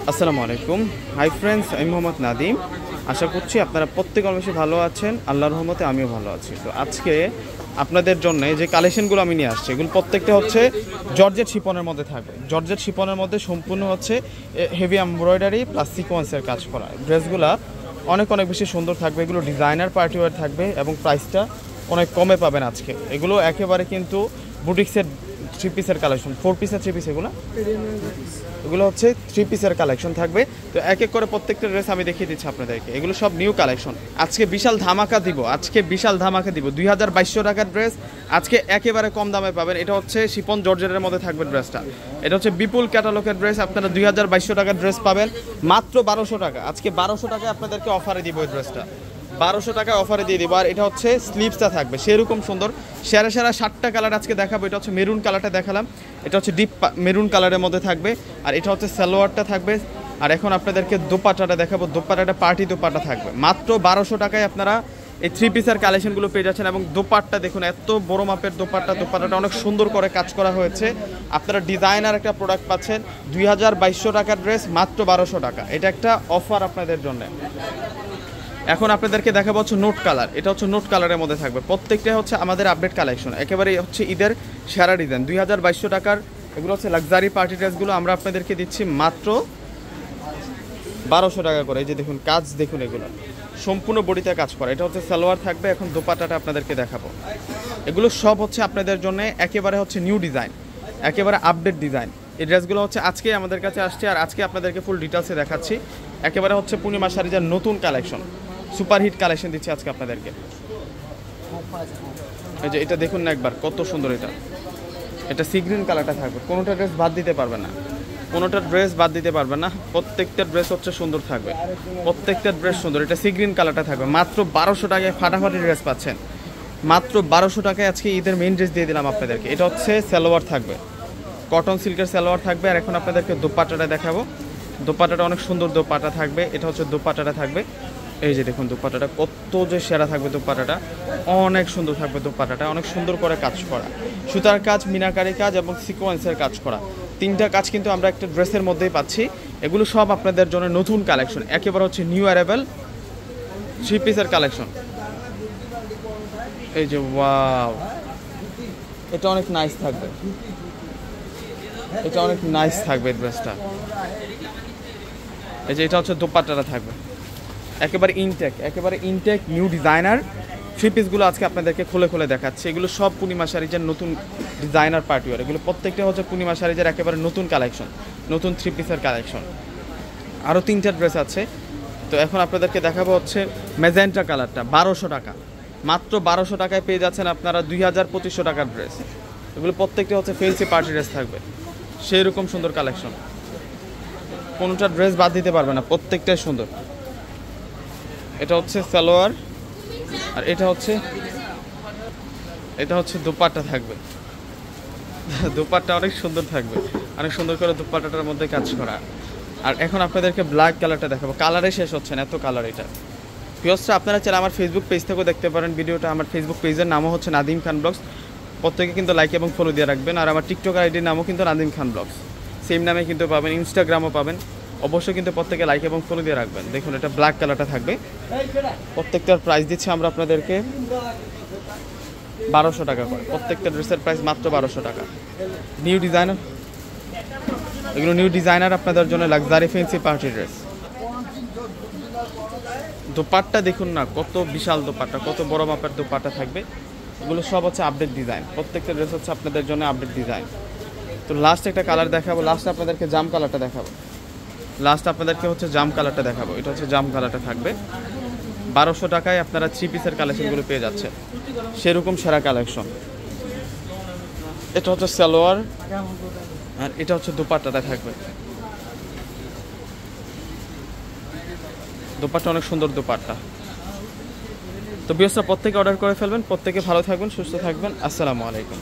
আসসালামু আলাইকুম। Hi friends, আমি মোহাম্মদ নাদিম। আশা করছি আপনারা প্রত্যেক অংশে ভালো আছেন। আল্লাহর রহমতে আমিও ভালো আছি। তো আজকে আপনাদের জন্য যে কালেকশনগুলো আমি নিয়ে আসছি, এগুলো প্রত্যেকটা হচ্ছে জর্জেট শিপনের মধ্যে থাকবে। জর্জেট শিপনের মধ্যে সম্পূর্ণ হচ্ছে হেভি এমব্রয়ডারি প্লাস সিকোয়েন্সের কাজ করা। ড্রেসগুলো অনেক অনেক বেশি সুন্দর থাকবে। এগুলো ডিজাইনার পার্টিওয়ার থাকবে এবং প্রাইসটা অনেক কমে পাবেন আজকে। এগুলো একেবারে কিন্তু বুটিক্সের 3 পিসের কালেকশন, 4 পিসের 3 পিস, এগুলো হচ্ছে 3 পিসের কালেকশন থাকবে। তো এক এক করে প্রত্যেকটা ড্রেস আমি দেখিয়ে দিচ্ছি আপনাদেরকে। এগুলো সব নিউ কালেকশন। আজকে বিশাল ধামাকা দিব, 2200 টাকার ড্রেস আজকে একেবারে কম দামে পাবেন। এটা হচ্ছে শিপন জর্জেটের মধ্যে থাকবে ড্রেসটা। এটা হচ্ছে বিপুল ক্যাটালগের ড্রেস। আপনারা 2200 টাকার ড্রেস পাবেন মাত্র 1200 টাকা। আজকে 1200 টাকায় আপনাদেরকে অফারে দিব এই ড্রেসটা, 1200 টাকায় অফারে দিয়ে দিব। আর এটা হচ্ছে স্লিভসটা থাকবে সেরকম সুন্দর, সেরা 7টা কালার আজকে দেখাবো। এটা হচ্ছে মেরুন কালারটা দেখালাম, এটা হচ্ছে ডিপ মেরুন কালারের মধ্যে থাকবে। আর এটা হচ্ছে সালোয়ারটা থাকবে। আর এখন আপনাদেরকে দোপাট্টাটা দেখাবো। দোপাট্টাটা পার্টি দোপাট্টা থাকবে মাত্র 1200 টাকায়। আপনারা এই 3 পিসের কালেকশনগুলো পেয়ে যাচ্ছেন। এবং দোপাট্টা দেখুন, এত বড় মাপের দোপাট্টাটা অনেক সুন্দর করে কাজ করা হয়েছে। আপনারা ডিজাইনার একটা প্রোডাক্ট পাচ্ছেন। 2200 টাকার ড্রেস মাত্র 1200 টাকা। এটা একটা অফার আপনাদের জন্য। এখন আপনাদেরকে দেখাবো হচ্ছে নোট কালার। এটা হচ্ছে নোট কালারের মধ্যে থাকবে। প্রত্যেকটা হচ্ছে আমাদের আপডেট কালেকশন, একেবারে হচ্ছে ঈদের সেরা ডিজাইন। 2200 টাকার এগুলো হচ্ছে লাক্সারি পার্টি ড্রেসগুলো আমরা আপনাদেরকে দিচ্ছি মাত্র 1200 টাকা করে। এই যে দেখুন কাজ, দেখুন এগুলো সম্পূর্ণ বডিতে কাজ করা। এটা হচ্ছে সালোয়ার থাকবে। এখন দোপাট্টাটা আপনাদেরকে দেখাবো। এগুলো সব হচ্ছে আপনাদের জন্য একেবারে হচ্ছে নিউ ডিজাইন, একেবারে আপডেট ডিজাইন। এই ড্রেসগুলো হচ্ছে আজকে আমাদের কাছে আসছে। আর আজকে আপনাদেরকে ফুল ডিটেলসে দেখাচ্ছি। একেবারে হচ্ছে পূর্ণিমা শাড়িজার নতুন কালেকশন, সুপারহিট কালেকশন দিচ্ছি আজকে আপনাদেরকে। এই যে এটা দেখুন না একবার, কত সুন্দর। এটা সি গ্রিন কালারটা থাকবে। কোনোটা ড্রেস বাদ দিতে পারবে না, কোনোটা ড্রেস বাদ দিতে পারবে না। প্রত্যেকটা ড্রেস হচ্ছে সুন্দর থাকবে, প্রত্যেকটা ড্রেস সুন্দর। এটা সি গ্রিন কালারটা থাকবে মাত্র 1200 টাকায়। ফাটাফাটি ড্রেস পাচ্ছেন মাত্র 1200 টাকায়। আজকে ঈদের মেইন ড্রেস দিয়ে দিলাম আপনাদেরকে। এটা হচ্ছে সালোয়ার থাকবে, কটন সিল্কের সালোয়ার থাকবে। আর এখন আপনাদেরকে দোপাট্টাটা দেখাবো। দোপাট্টাটা অনেক সুন্দর দোপাট্টা থাকবে। এটা হচ্ছে দোপাট্টাটা থাকবে। এই যে দেখুন দোপাট্টাটা কত যে সেরা থাকবে। দোপাট্টাটা অনেক সুন্দর থাকবে। দোপাট্টাটা অনেক সুন্দর করে কাজ করা, সুতার কাজ, মিনাকারি কাজ এবং সিকোয়েন্সের কাজ করা। 3টা কাজ কিন্তু আমরা একটা ড্রেসের মধ্যেই পাচ্ছি। এগুলো সব আপনাদের জন্য নতুন কালেকশন, একেবারে হচ্ছে নিউ অ্যারাইভেল 3 পিসের কালেকশন। এই যে ওয়াও, এটা অনেক নাইস থাকবে, এটা অনেক নাইস থাকবে ড্রেসটা। এই যে এটা হচ্ছে দোপাট্টাটা থাকবে একেবারে ইনটেক নিউ ডিজাইনার 3 পিসগুলো আজকে আপনাদেরকে খুলে খুলে দেখাচ্ছি। এগুলো সব পূর্ণিমা শাড়িজের নতুন ডিজাইনার পার্টিওয়ার। এগুলো প্রত্যেকটা হচ্ছে পূর্ণিমা শাড়িজের একেবারে নতুন কালেকশন, নতুন 3 পিসের কালেকশন। আরও 3টা ড্রেস আছে। তো এখন আপনাদেরকে দেখাবো হচ্ছে ম্যাজেন্টা কালারটা, 1200 টাকা। মাত্র 1200 টাকায় পেয়ে যাচ্ছেন আপনারা 2500 টাকার ড্রেস। এগুলো প্রত্যেকটা হচ্ছে ফেন্সি পার্টি ড্রেস থাকবে, সেই রকম সুন্দর কালেকশন। কোনোটা ড্রেস বাদ দিতে পারবে না, প্রত্যেকটাই সুন্দর। এটা হচ্ছে সালোয়ার। আর এটা হচ্ছে দোপাট্টা থাকবে। দোপাট্টা অনেক সুন্দর থাকবে, অনেক সুন্দর করে দোপাট্টাটার মধ্যে কাজ করা। আর এখন আপনাদেরকে ব্ল্যাক কালারটা দেখাবো। কালারে শেষ হচ্ছে না, এত কালার। এটা ভিউয়ার্সরা আপনারা চাইলে আমার ফেসবুক পেজ থেকেও দেখতে পারেন ভিডিওটা। আমার ফেসবুক পেজের নামও হচ্ছে নাদিম খান ব্লগস। প্রত্যেকে কিন্তু লাইক এবং ফলো দিয়ে রাখবেন। আর আমার টিকটক আইডির নামও কিন্তু নাদিম খান ব্লগস, সেম নামে কিন্তু পাবেন। ইনস্টাগ্রামও পাবেন। অবশ্যই কিন্তু প্রত্যেকে লাইক এবং ফলো দিয়ে রাখবেন। দেখুন এটা ব্ল্যাক কালারটা থাকবে। প্রত্যেকটার প্রাইস দিচ্ছি আমরা আপনাদেরকে 1200 টাকা করে। প্রত্যেকটা ড্রেসের প্রাইস মাত্র 1200 টাকা। নিউ ডিজাইনার, এগুলো নিউ ডিজাইনার আপনাদের জন্য luxury fancy party dress. Dupatta দেখুন না, কত বিশাল দোপাট্টা, কত বড় মাপের দোপাট্টা থাকবে। এগুলো সব হচ্ছে আপডেট ডিজাইন। প্রত্যেকটা ড্রেস হচ্ছে আপনাদের জন্য আপডেট ডিজাইন। তো লাস্ট একটা কালার দেখাবো। লাস্ট আপনাদেরকে জাম কালারটা দেখাবো। এটা হচ্ছে জাম কালারটা থাকবে। 1200 টাকায় আপনারা 3 পিসের কালেকশনগুলো পেয়ে যাচ্ছেন, সেরকম সেরা কালেকশন। এটা হচ্ছে সালোয়ার। আর এটা হচ্ছে দোপাট্টাটা থাকবে। দোপাট্টা অনেক সুন্দর দোপাট্টা। তো ভিউয়ার্সরা প্রত্যেকে অর্ডার করে ফেলবেন। প্রত্যেকে ভালো থাকবেন, সুস্থ থাকবেন। আসসালামু আলাইকুম।